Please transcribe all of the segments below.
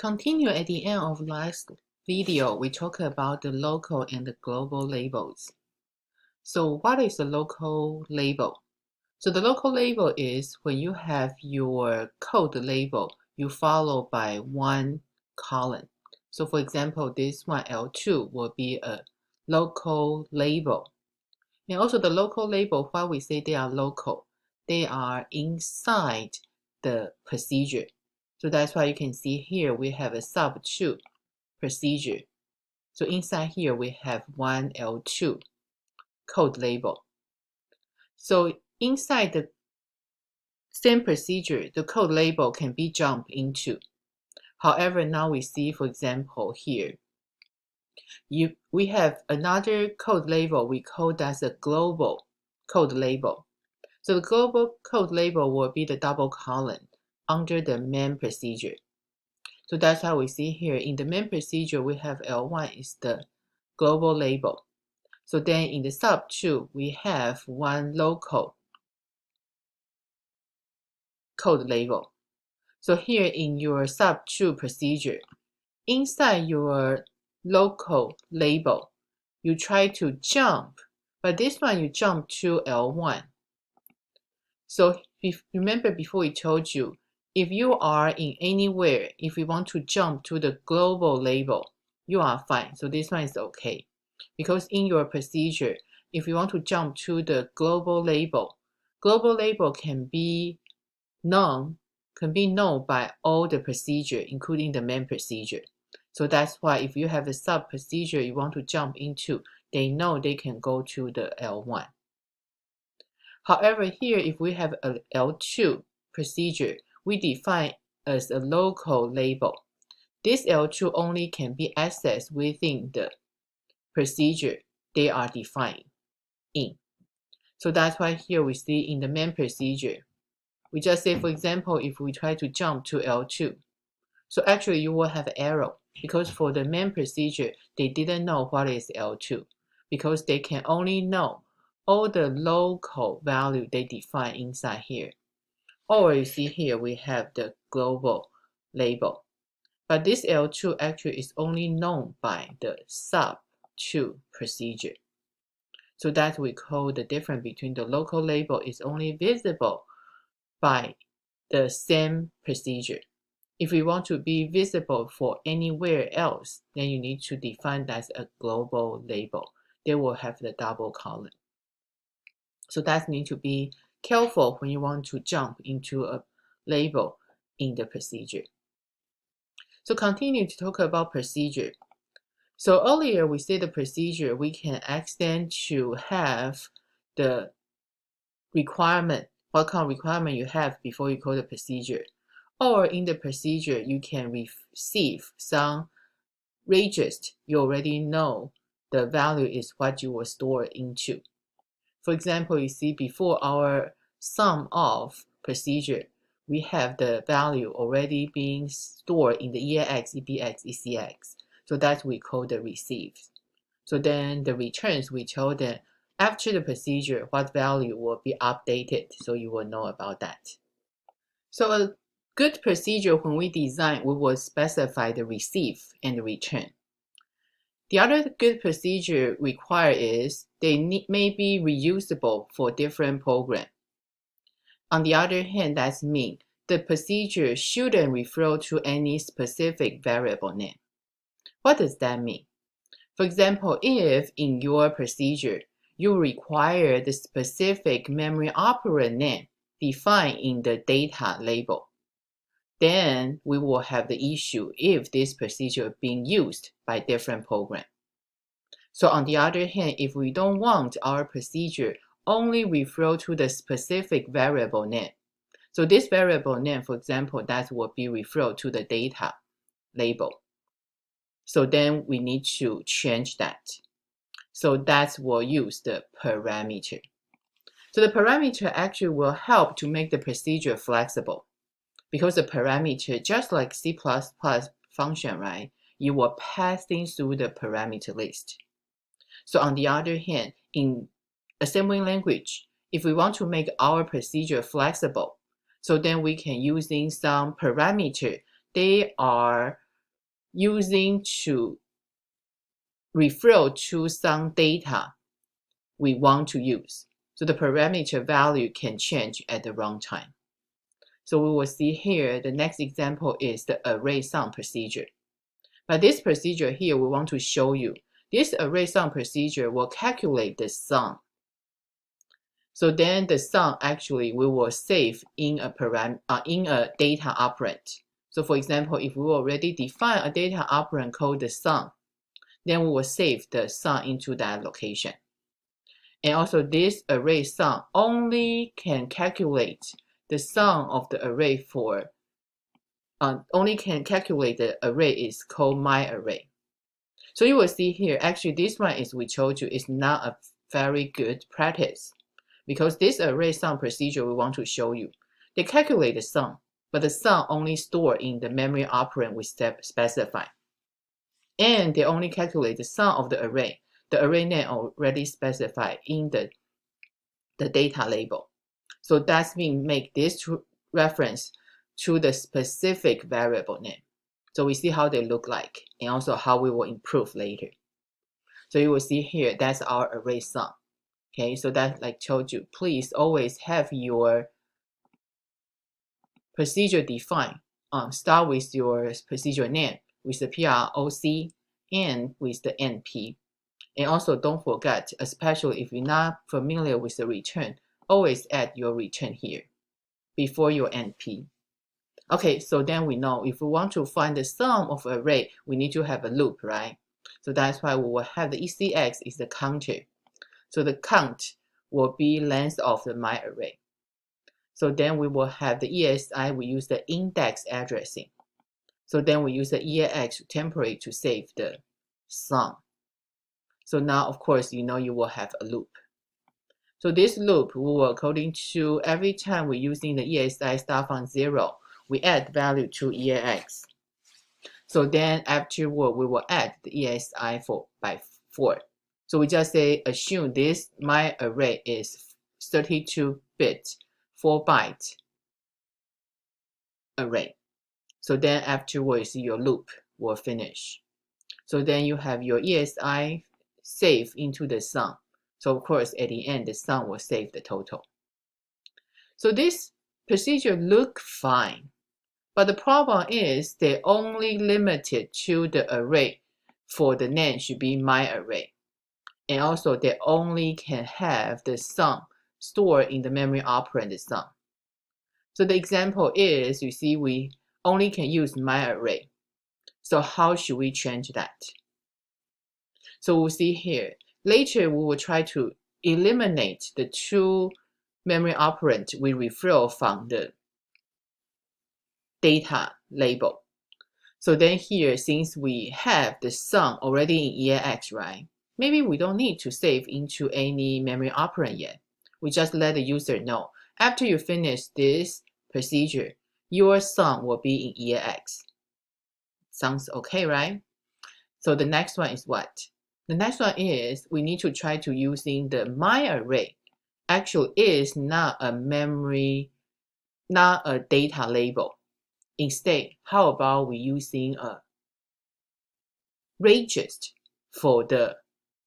continue at the end of last video, we talked about the local and the global labels. So what is a local label? So the local label is when you have your code label, you follow by one column. So for example, this one L2 will be a local label. And also the local label, why we say they are local, they are inside the procedure. So that's why you can see here we have a sub2 procedure. So inside here we have one L2 code label. So inside the same procedure, the code label can be jumped into. However, now we see, for example, here, we have another code label we call that a global code label. So the global code label will be the double column under the main procedure. So that's how we see here in the main procedure, we have L1 is the global label. So then in the sub2, we have one local code label. So here in your sub2 procedure, inside your local label, you try to jump, but this one you jump to L1. So remember before we told you, if you are in anywhere, if you want to jump to the global label, you are fine. So this one is okay. Because in your procedure, if you want to jump to the global label can be known by all the procedure, including the main procedure. So that's why if you have a sub procedure you want to jump into, they know they can go to the L1. However, here if we have a L2 procedure, we define as a local label. This L2 only can be accessed within the procedure they are defined in. So that's why here we see in the main procedure, we just say, for example, if we try to jump to L2, so actually you will have an error because for the main procedure, they didn't know what is L2 because they can only know all the local value they define inside here. Or you see here, we have the global label. But this L2 actually is only known by the sub2 procedure. So that we call the difference between the local label is only visible by the same procedure. If we want to be visible for anywhere else, then you need to define that as a global label. They will have the double column. So that need to be careful when you want to jump into a label in the procedure. So continue to talk about procedure. So earlier we said the procedure, we can extend to have the requirement, what kind of requirement you have before you call the procedure. Or in the procedure, you can receive some register you already know the value is what you will store into. For example, you see before our sum of procedure, we have the value already being stored in the EAX, EBX, ECX. So that we call the receives. So then the returns, we tell them after the procedure, what value will be updated. So you will know about that. So a good procedure when we design, we will specify the receive and the return. The other good procedure required is they may be reusable for different programs. On the other hand, that means the procedure shouldn't refer to any specific variable name. What does that mean? For example, if in your procedure you require the specific memory operand name defined in the data label, then we will have the issue if this procedure is being used by different programs. So on the other hand, if we don't want our procedure only refer to the specific variable name, so this variable name, for example, that will be referred to the data label. So then we need to change that. So that will use the parameter. So the parameter actually will help to make the procedure flexible because the parameter, just like C++ function, right? You will pass things through the parameter list. So on the other hand, in assembly language, if we want to make our procedure flexible, so then we can using some parameter. They are using to refer to some data we want to use. So the parameter value can change at the runtime. So we will see here, the next example is the array sum procedure. But this procedure here, we want to show you, this array sum procedure will calculate the sum. So then the sum actually we will save in a data operand. So for example, if we already define a data operand called the sum, then we will save the sum into that location. And also this array sum only can calculate the sum of the array for, only can calculate the array is called my array. So you will see here, actually this one is we told you is not a very good practice because this array sum procedure we want to show you, they calculate the sum, but the sum only stored in the memory operand we specify. And they only calculate the sum of the array name already specified in the data label. So that's mean make this reference to the specific variable name. So we see how they look like and also how we will improve later. So you will see here, that's our array sum. Okay, so that like told you, please always have your procedure defined. Start with your procedure name with the PROC and with the NP. And also don't forget, especially if you're not familiar with the return, always add your return here before your NP. Okay, so then we know if we want to find the sum of array, we need to have a loop, right? So that's why we will have the ECX is the counter. So the count will be length of the my array. So then we will have the ESI, we use the index addressing. So then we use the EAX temporary to save the sum. So now, of course, you know you will have a loop. So this loop, we will according to every time we're using the ESI start from 0, we add value to EAX. So then afterward, we will add the ESI by 4. So we just say, assume this my array is 32-bit, 4-byte array. So then afterwards, your loop will finish. So then you have your ESI save into the sum. So of course, at the end, the sum will save the total. So this procedure look fine, but the problem is they only limited to the array for the name should be my array. And also they only can have the sum stored in the memory operand sum. So the example is, you see, we only can use my array. So how should we change that? So we'll see here. Later, we will try to eliminate the two memory operand we refill from the data label. So then here, since we have the sum already in EAX, right? Maybe we don't need to save into any memory operand yet. We just let the user know. After you finish this procedure, your sum will be in EAX. Sounds okay, right? So the next one is what? The next one is we need to try to using the my array. Actually, is not a memory, not a data label. Instead, how about we using a regist for the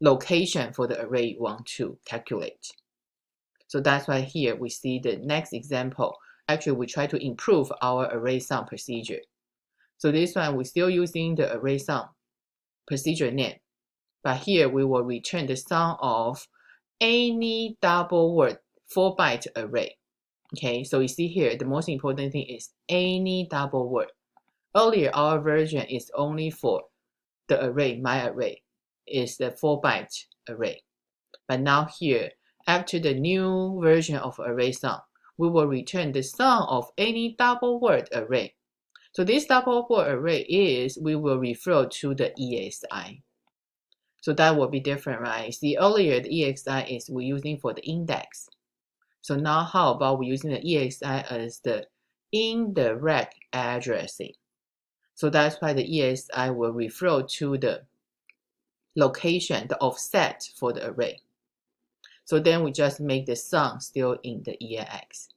location for the array you want to calculate. So that's why here we see the next example. Actually, we try to improve our array sum procedure. So this one, we're still using the array sum procedure name. But here we will return the sum of any double word 4-byte array. Okay, so you see here, the most important thing is any double word. Earlier, our version is only for the array, my array, is the 4-byte array. But now here, after the new version of array sum, we will return the sum of any double word array. So this double word array is, we will refer to the ESI. So that will be different, right? See, earlier the EXI is we're using for the index. So now how about we're using the EXI as the indirect addressing? So that's why the EXI will refer to the location, the offset for the array. So then we just make the sum still in the EAX.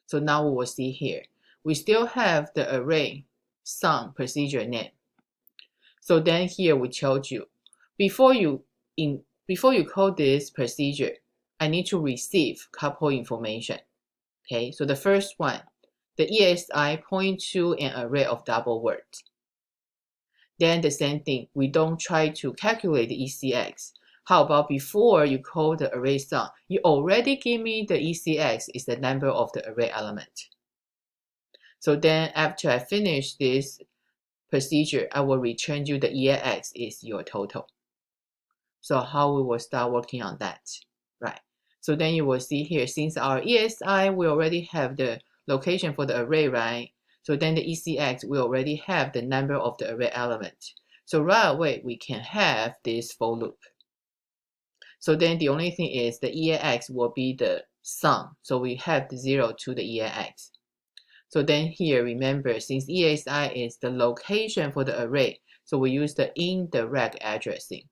So now we will see here, we still have the array sum procedure name. So then here we told you, before you code this procedure, I need to receive couple information. Okay, so the first one, the ESI point to an array of double words. Then the same thing, we don't try to calculate the ECX. How about before you call the array sum, you already give me the ECX is the number of the array element. So then after I finish this procedure, I will return you the EAX is your total. So how we will start working on that, right? So then you will see here, since our ESI, we already have the location for the array, right? So then the ECX, we already have the number of the array element. So right away, we can have this for loop. So then the only thing is the EAX will be the sum. So we have the 0 to the EAX. So then here, remember, since ESI is the location for the array, so we use the indirect addressing.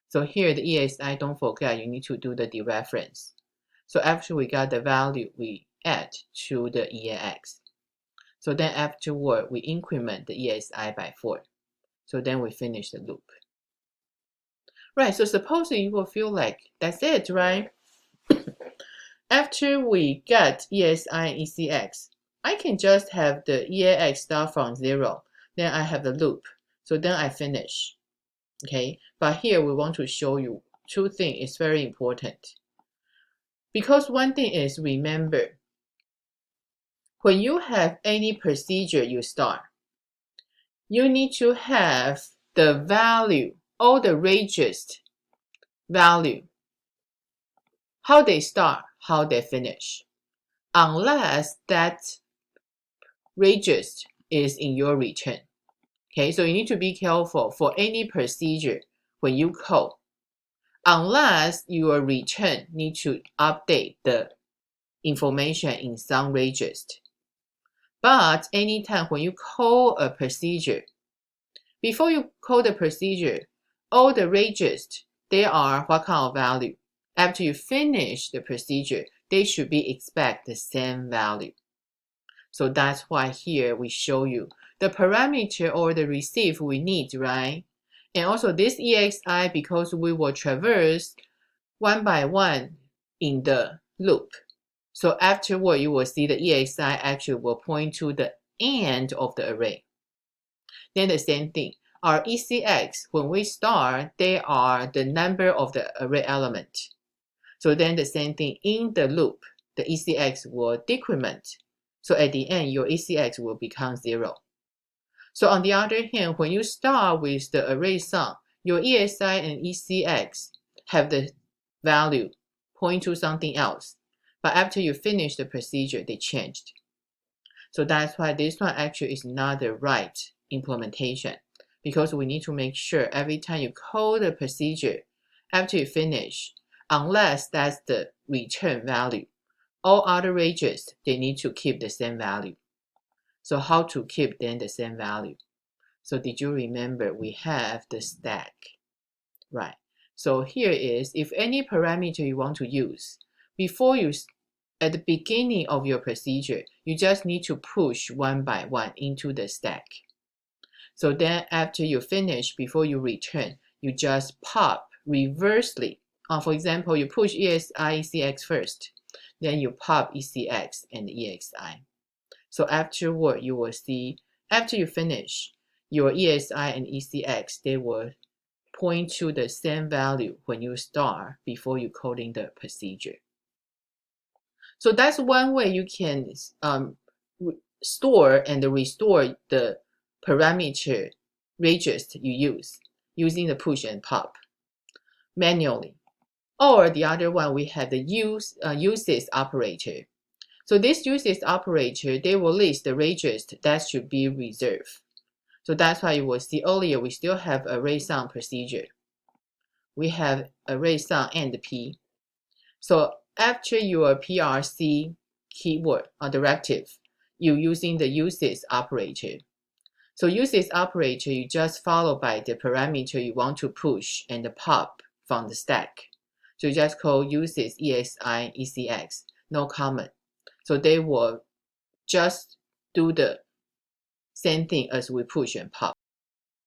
So here, the ESI, don't forget, you need to do the dereference. So after we got the value, we add to the EAX. So then afterward, we increment the ESI by 4. So then we finish the loop. Right, so suppose you will feel like that's it, right? After we get ESI and ECX, I can just have the EAX start from 0. Then I have the loop. So then I finish. Okay, but here we want to show you two things. It's very important. Because one thing is, remember, when you have any procedure you start, you need to have the value, all the ranges value, how they start, how they finish, unless that ranges is in your return. Okay, so you need to be careful for any procedure when you code, unless your return need to update the information in some ranges. But anytime when you call a procedure, before you call the procedure, all the ranges, they are what kind of value? After you finish the procedure, they should be expect the same value. So that's why here we show you the parameter or the receive we need, right? And also this EXI, because we will traverse one by one in the loop. So afterward, you will see the EXI actually will point to the end of the array. Then the same thing, our ECX, when we start, they are the number of the array element. So then the same thing in the loop, the ECX will decrement. So at the end, your ECX will become 0. So on the other hand, when you start with the array sum, your ESI and ECX have the value point to something else. But after you finish the procedure, they changed. So that's why this one actually is not the right implementation, because we need to make sure every time you call the procedure, after you finish, unless that's the return value, all other ranges, they need to keep the same value. So how to keep then the same value? So did you remember we have the stack, right? So here is, if any parameter you want to use, before you, at the beginning of your procedure, you just need to push one by one into the stack. So then after you finish, before you return, you just pop reversely. For example, you push ESI, ECX first, then you pop ECX and EXI. So afterward, you will see, after you finish, your ESI and ECX, they will point to the same value when you start before you coding the procedure. So that's one way you can store and restore the parameter ranges you use using the push and pop manually. Or the other one, we have the uses operator. So this uses operator, they will list the ranges that should be reserved. So that's why you will see earlier, we still have array sum procedure. We have array sum and P. So after your PRC keyword or directive, you're using the uses operator. So uses operator, you just follow by the parameter you want to push and the pop from the stack. So you just call uses ESI, ECX, no comment. So they will just do the same thing as we push and pop.